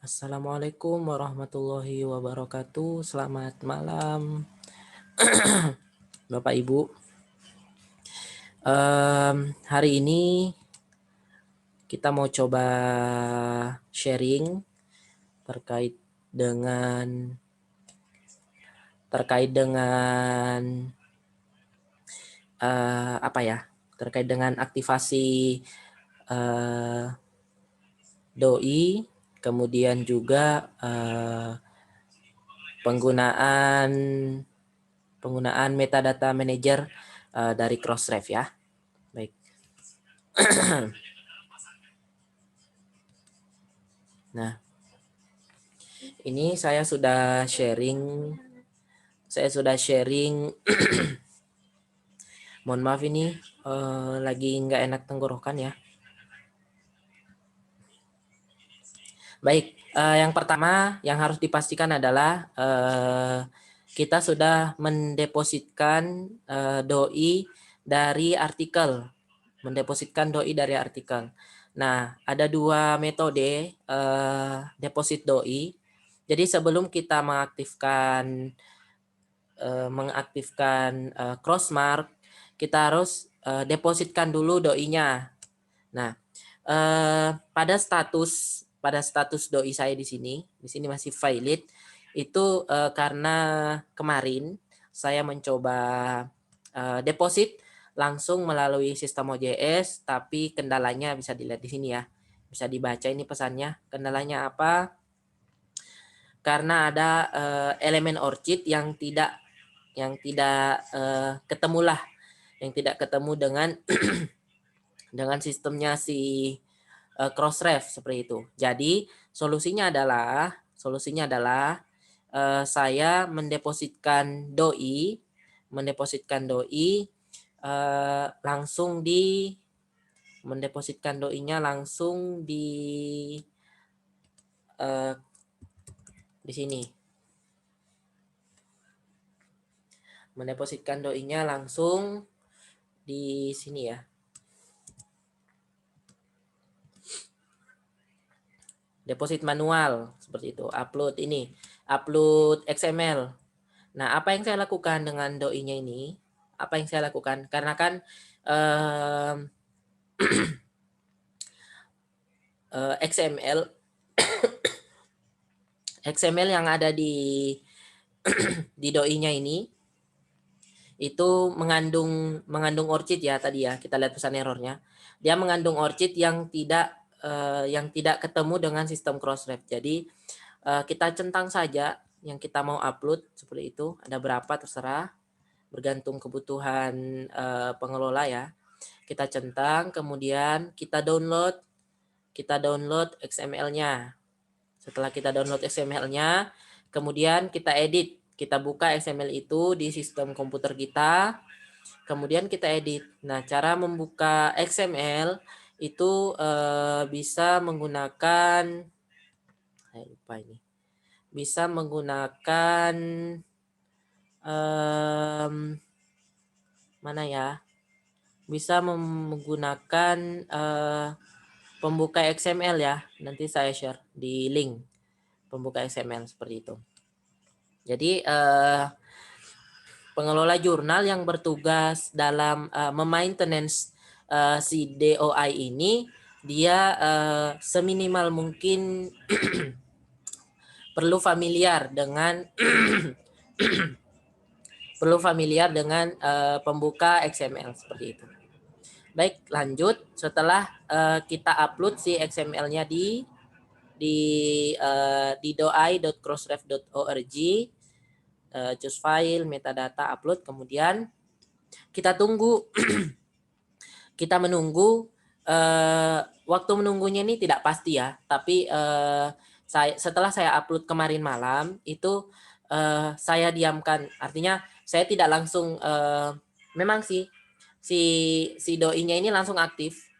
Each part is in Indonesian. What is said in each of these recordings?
Assalamualaikum warahmatullahi wabarakatuh. Selamat malam, Bapak Ibu. Hari ini kita mau coba sharing terkait dengan apa ya? Terkait dengan aktivasi doi, kemudian juga penggunaan metadata manager dari Crossref ya. Baik. Nah, ini saya sudah sharing mohon maaf ini lagi nggak enak tenggorokan ya. Baik, yang pertama yang harus dipastikan adalah kita sudah mendepositkan doi dari artikel. Nah, ada dua metode deposit doi. Jadi sebelum kita mengaktifkan Crossmark, kita harus depositkan dulu doinya. Nah, pada status doi saya di sini masih valid. Itu karena kemarin saya mencoba deposit langsung melalui sistem OJS, tapi kendalanya bisa dilihat di sini ya. Bisa dibaca ini pesannya. Kendalanya apa? Karena ada elemen ORCID yang tidak ketemu dengan dengan sistemnya si Crossref seperti itu. Jadi solusinya adalah saya mendepositkan doi langsung mendepositkan doinya langsung di sini. Mendepositkan doinya langsung di sini ya. Deposit manual seperti itu. Upload XML. Nah, apa yang saya lakukan dengan doinya ini? Apa yang saya lakukan? Karena kan XML yang ada di doinya ini itu mengandung ORCID ya tadi ya, kita lihat pesan errornya. Dia mengandung ORCID yang tidak ketemu dengan sistem Crossref. Jadi kita centang saja yang kita mau upload seperti itu. Ada berapa terserah, bergantung kebutuhan pengelola ya. Kita centang, kemudian kita download XML-nya. Setelah kita download XML-nya, kemudian kita edit. Kita buka XML itu di sistem komputer kita, kemudian kita edit. Nah, cara membuka XML itu bisa menggunakan, saya lupa ini, bisa menggunakan mana ya? Bisa menggunakan pembuka XML ya. Nanti saya share di link pembuka XML seperti itu. Jadi pengelola jurnal yang bertugas dalam memaintenance si DOI ini, dia seminimal mungkin perlu familiar dengan pembuka XML seperti itu. Baik, lanjut. Setelah kita upload si XML-nya di doi.crossref.org, choose file, metadata, upload, kemudian kita tunggu. Kita menunggu. Waktu menunggunya ini tidak pasti ya, tapi setelah saya upload kemarin malam itu saya diamkan, artinya saya tidak langsung memang sih si doinya ini langsung aktif.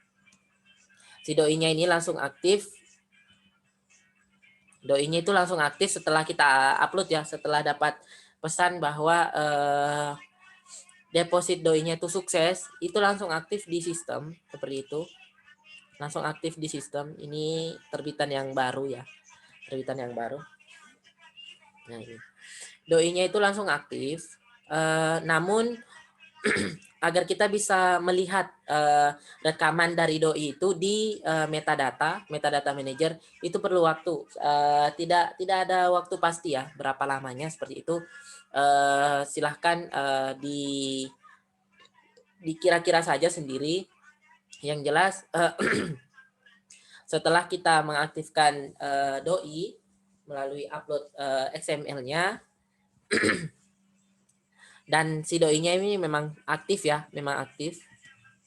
Doinya itu langsung aktif setelah kita upload ya, setelah dapat pesan bahwa deposit doinya itu sukses, itu langsung aktif di sistem seperti itu. Langsung aktif di sistem. Ini terbitan yang baru ya. terbitan yang baru. Nah ini doi-nya itu langsung aktif. Namun agar kita bisa melihat rekaman dari doi itu di metadata manager itu perlu waktu. Tidak ada waktu pasti ya berapa lamanya seperti itu. Silahkan dikira-kira saja sendiri. Yang jelas setelah kita mengaktifkan doi melalui upload XML-nya dan si doi-nya ini memang aktif ya, memang aktif.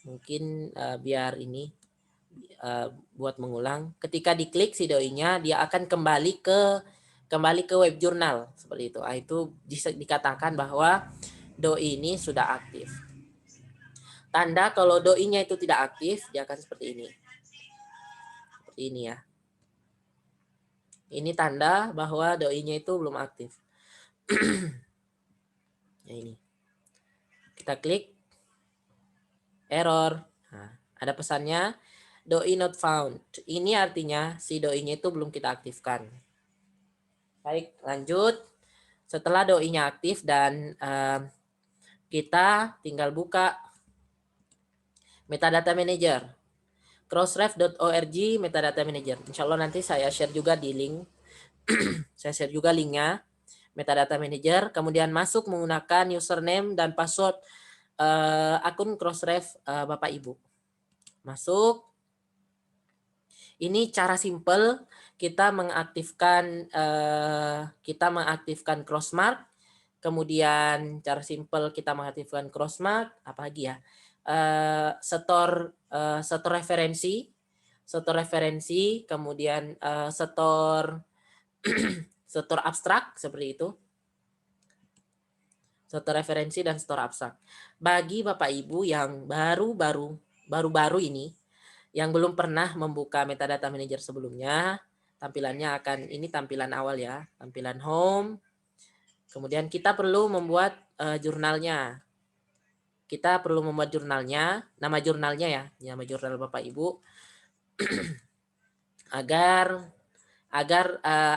Mungkin biar ini buat mengulang. Ketika diklik si doi-nya, dia akan kembali ke web jurnal seperti itu. Itu bisa dikatakan bahwa doi ini sudah aktif. Tanda kalau doi-nya itu tidak aktif, dia akan seperti ini. Seperti ini ya. Ini tanda bahwa doi-nya itu belum aktif. Ya ini. Kita klik error. Nah, ada pesannya doi not found. Ini artinya si doi-nya itu belum kita aktifkan. Baik, lanjut. Setelah doi-nya aktif dan kita tinggal buka metadata manager. Crossref.org metadata manager. Insya Allah nanti saya share juga di link. Saya share juga linknya. Metadata manager. Kemudian masuk menggunakan username dan password akun Crossref Bapak Ibu. Masuk. Ini cara simple kita mengaktifkan Crossmark. Kemudian cara simple kita mengaktifkan Crossmark. Apa lagi ya? Store referensi, kemudian store abstrak seperti itu. Store referensi dan store abstrak. Bagi Bapak Ibu yang baru-baru ini, yang belum pernah membuka metadata manager sebelumnya, tampilannya akan ini tampilan awal ya, tampilan home. Kemudian kita perlu membuat jurnalnya. Kita perlu membuat jurnalnya, nama jurnalnya ya, nama jurnal Bapak Ibu, agar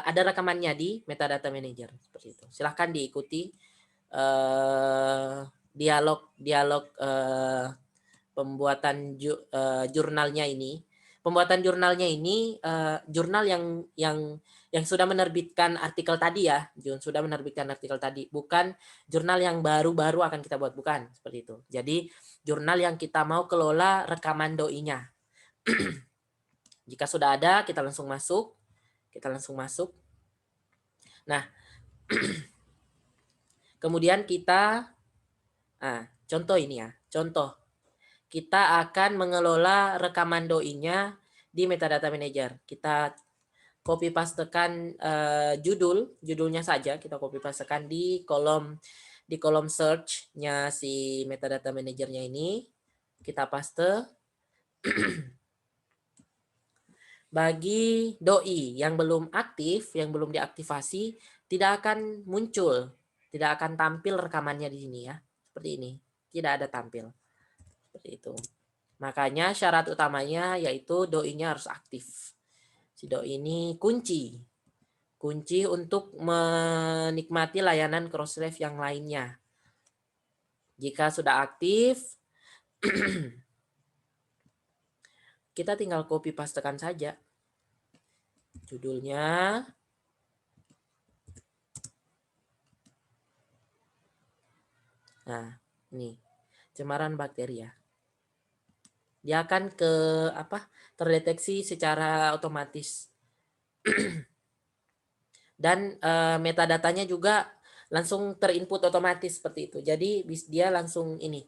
ada rekamannya di metadata manager seperti itu. Silahkan diikuti dialog pembuatan jurnalnya ini. Pembuatan jurnalnya ini jurnal yang sudah menerbitkan artikel tadi ya, sudah menerbitkan artikel tadi, bukan jurnal yang baru-baru akan kita buat, bukan seperti itu. Jadi jurnal yang kita mau kelola rekaman doi-nya. Jika sudah ada, kita langsung masuk. Nah, kemudian kita contoh ini ya, contoh. Kita akan mengelola rekaman doi-nya di metadata manager. Kita copy pastekan judulnya saja, kita copy pastekan di kolom search-nya si metadata manager-nya ini. Kita paste. Bagi doi yang belum aktif, yang belum diaktifasi, tidak akan muncul, tidak akan tampil rekamannya di sini ya. Seperti ini, tidak ada tampil. Seperti itu. Makanya syarat utamanya yaitu doi-nya harus aktif. Si doi ini kunci untuk menikmati layanan Crossref yang lainnya. Jika sudah aktif, kita tinggal copy pastekan saja judulnya. Nah, ini cemaran bakteri ya. Dia akan terdeteksi secara otomatis. Dan metadatanya juga langsung terinput otomatis seperti itu. Jadi dia langsung ini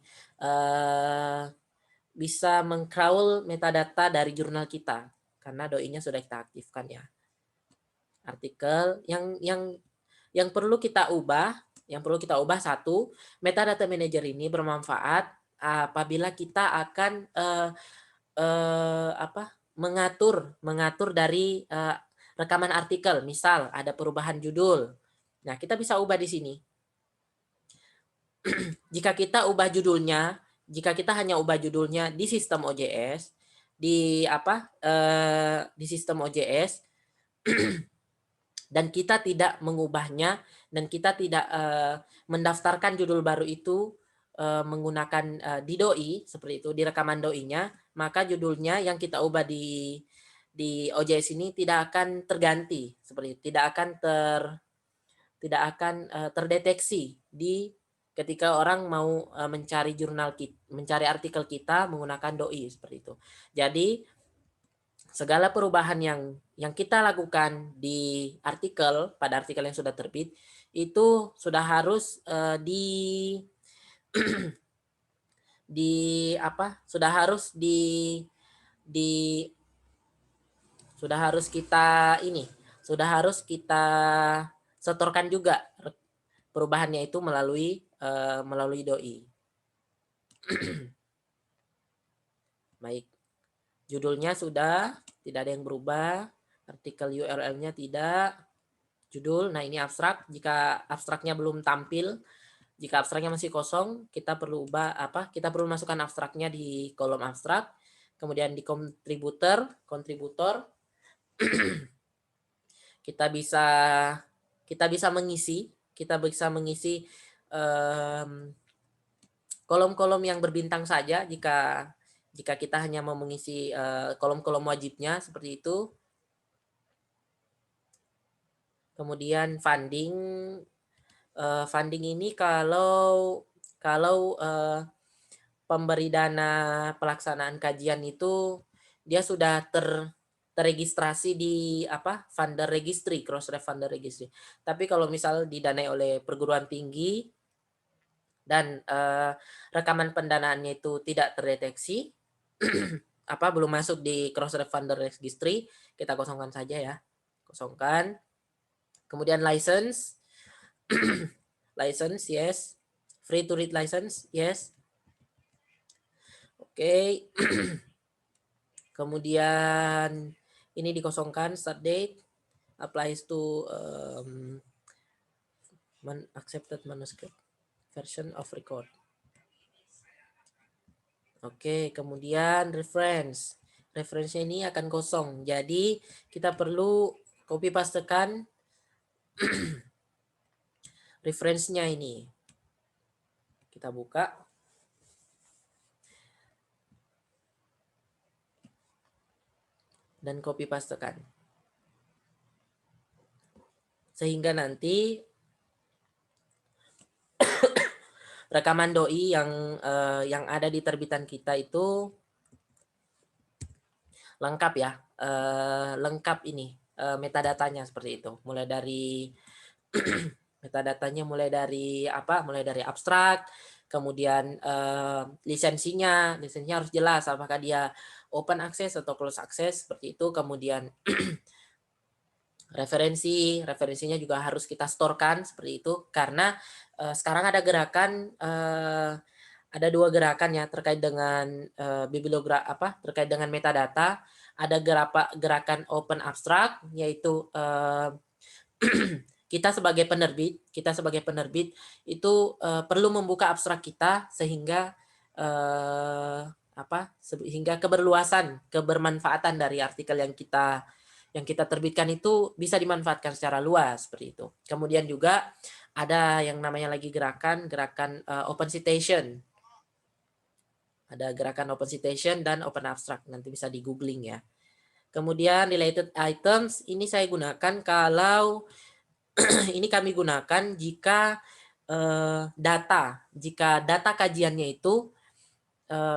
bisa mengcrawl metadata dari jurnal kita karena doi-nya sudah kita aktifkan ya. Artikel yang perlu kita ubah, satu, metadata manager ini bermanfaat apabila kita akan mengatur dari rekaman artikel. Misal ada perubahan judul. Nah, kita bisa ubah di sini. Jika kita hanya ubah judulnya di sistem OJS, di sistem OJS dan kita tidak mengubahnya, dan kita tidak mendaftarkan judul baru itu menggunakan di doi seperti itu, di rekaman doi-nya, maka judulnya yang kita ubah di OJS ini tidak akan terganti seperti itu, tidak akan terdeteksi ketika orang mau mencari mencari artikel kita menggunakan doi seperti itu. Jadi segala perubahan yang kita lakukan di pada artikel yang sudah terbit itu sudah harus sudah harus di sudah harus kita setorkan juga perubahannya itu melalui doi. Baik, judulnya sudah tidak ada yang berubah, artikel URL-nya tidak, judul. Nah, ini abstrak. Jika abstraknya belum tampil, jika abstraknya masih kosong, kita perlu kita perlu masukkan abstraknya di kolom abstrak. Kemudian di kontributor kita bisa mengisi kolom-kolom yang berbintang saja jika kita hanya mau mengisi kolom-kolom wajibnya seperti itu. Kemudian funding ini kalau pemberi dana pelaksanaan kajian itu dia sudah terregistrasi di funder registry, Crossref funder registry. Tapi kalau misal didanai oleh perguruan tinggi dan rekaman pendanaannya itu tidak terdeteksi, belum masuk di Crossref funder registry, kita kosongkan saja ya, kosongkan. Kemudian license license, yes. Free to read license, yes. Oke. Kemudian ini dikosongkan, start date applies to accepted manuscript version of record. Oke, kemudian reference-nya ini akan kosong. Jadi kita perlu copy pastekan reference-nya ini. Kita buka. Dan copy pastekan. Sehingga nanti rekaman doi yang ada di terbitan kita itu lengkap ya, lengkap ini metadatanya seperti itu. Mulai dari metadatanya mulai dari abstrak, kemudian lisensinya harus jelas apakah dia open access atau close access seperti itu. Kemudian referensinya juga harus kita storekan seperti itu, karena sekarang ada ada dua gerakan ya terkait dengan terkait dengan metadata. Ada gerakan open abstract, yaitu kita sebagai penerbit itu perlu membuka abstrak kita sehingga kebermanfaatan dari artikel yang kita terbitkan itu bisa dimanfaatkan secara luas seperti itu. Kemudian juga ada yang namanya lagi gerakan open citation. Ada gerakan open citation dan open abstract, nanti bisa di googling ya. Kemudian related items ini saya gunakan kalau ini kami gunakan jika data kajiannya itu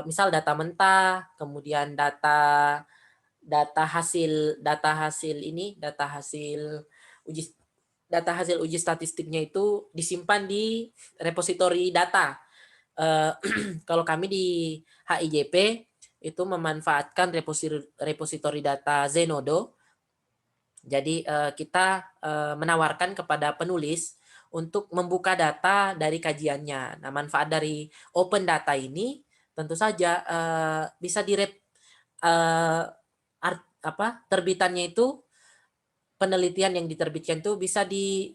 misal data mentah, kemudian data hasil uji statistiknya itu disimpan di repositori data. Kalau kami di HIJP itu memanfaatkan repositori data Zenodo. Jadi kita menawarkan kepada penulis untuk membuka data dari kajiannya. Nah, manfaat dari open data ini tentu saja bisa terbitannya itu, penelitian yang diterbitkan itu bisa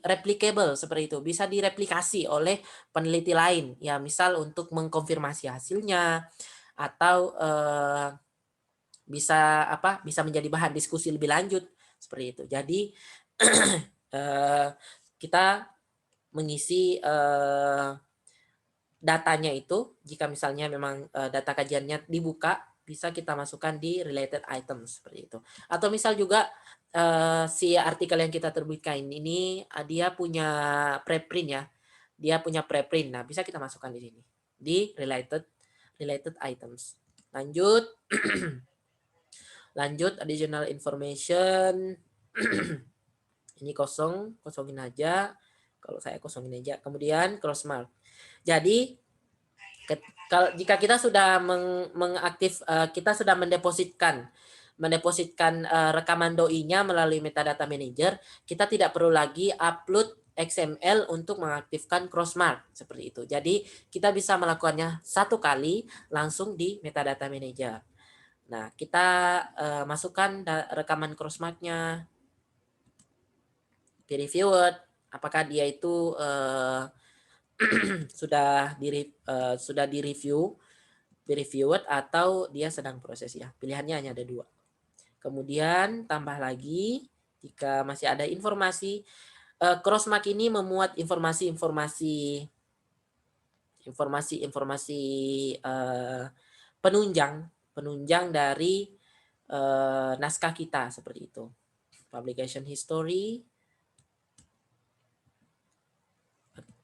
replicable seperti itu, bisa direplikasi oleh peneliti lain ya, misal untuk mengkonfirmasi hasilnya atau bisa menjadi bahan diskusi lebih lanjut seperti itu. Jadi kita mengisi datanya itu, jika misalnya memang data kajiannya dibuka, bisa kita masukkan di related items seperti itu. Atau misal juga si artikel yang kita terbitkan ini dia punya preprint ya, dia punya preprint. Nah, bisa kita masukkan di sini di related items. Lanjut, lanjut additional information. Ini kosongin aja. Kalau saya kosongin aja. Kemudian cross mark. Jadi jika kita sudah kita sudah mendepositkan rekaman doi-nya melalui metadata manager, kita tidak perlu lagi upload XML untuk mengaktifkan crossmark seperti itu. Jadi kita bisa melakukannya satu kali langsung di metadata manager. Nah, kita masukkan rekaman crossmark-nya, peer reviewed, apakah dia itu sudah di-reviewed atau dia sedang proses ya. Pilihannya hanya ada 2. Kemudian tambah lagi jika masih ada informasi, crossmark ini memuat informasi penunjang dari naskah kita seperti itu. Publication history,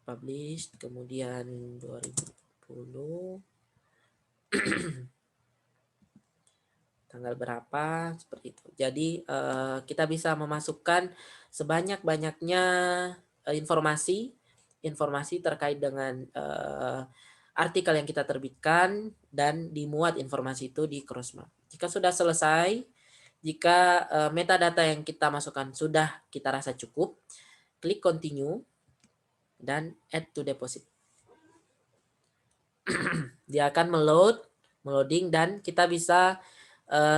published, kemudian 2020 tanggal berapa seperti itu. Jadi kita bisa memasukkan sebanyak-banyaknya informasi terkait dengan artikel yang kita terbitkan dan dimuat informasi itu di crossmark. Jika sudah selesai, jika metadata yang kita masukkan sudah kita rasa cukup, klik continue dan add to deposit. Dia akan meloading dan kita bisa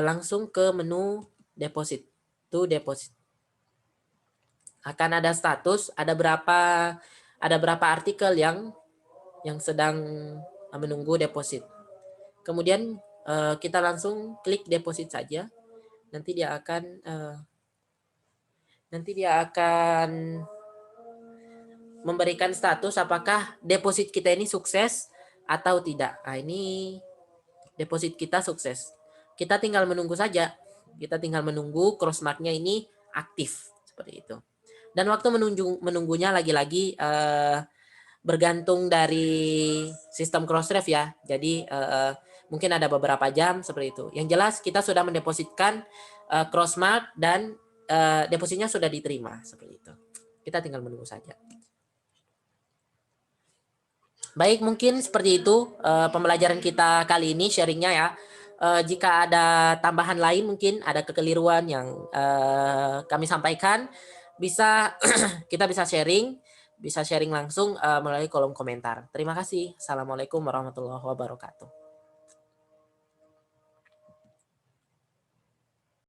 langsung ke menu deposit, to deposit. Akan ada status, ada berapa artikel yang sedang menunggu deposit. Kemudian kita langsung klik deposit saja. Nanti dia akan memberikan status apakah deposit kita ini sukses atau tidak. Nah, ini deposit kita sukses. Kita tinggal menunggu saja. Kita tinggal menunggu crossmark-nya ini aktif seperti itu. Dan waktu menunggunya lagi-lagi bergantung dari sistem Crossref ya. Jadi mungkin ada beberapa jam seperti itu. Yang jelas kita sudah mendepositkan crossmark dan depositnya sudah diterima seperti itu. Kita tinggal menunggu saja. Baik, mungkin seperti itu pembelajaran kita kali ini, sharingnya ya. Jika ada tambahan lain, mungkin ada kekeliruan yang kami sampaikan, kita bisa sharing langsung melalui kolom komentar. Terima kasih. Assalamualaikum warahmatullahi wabarakatuh.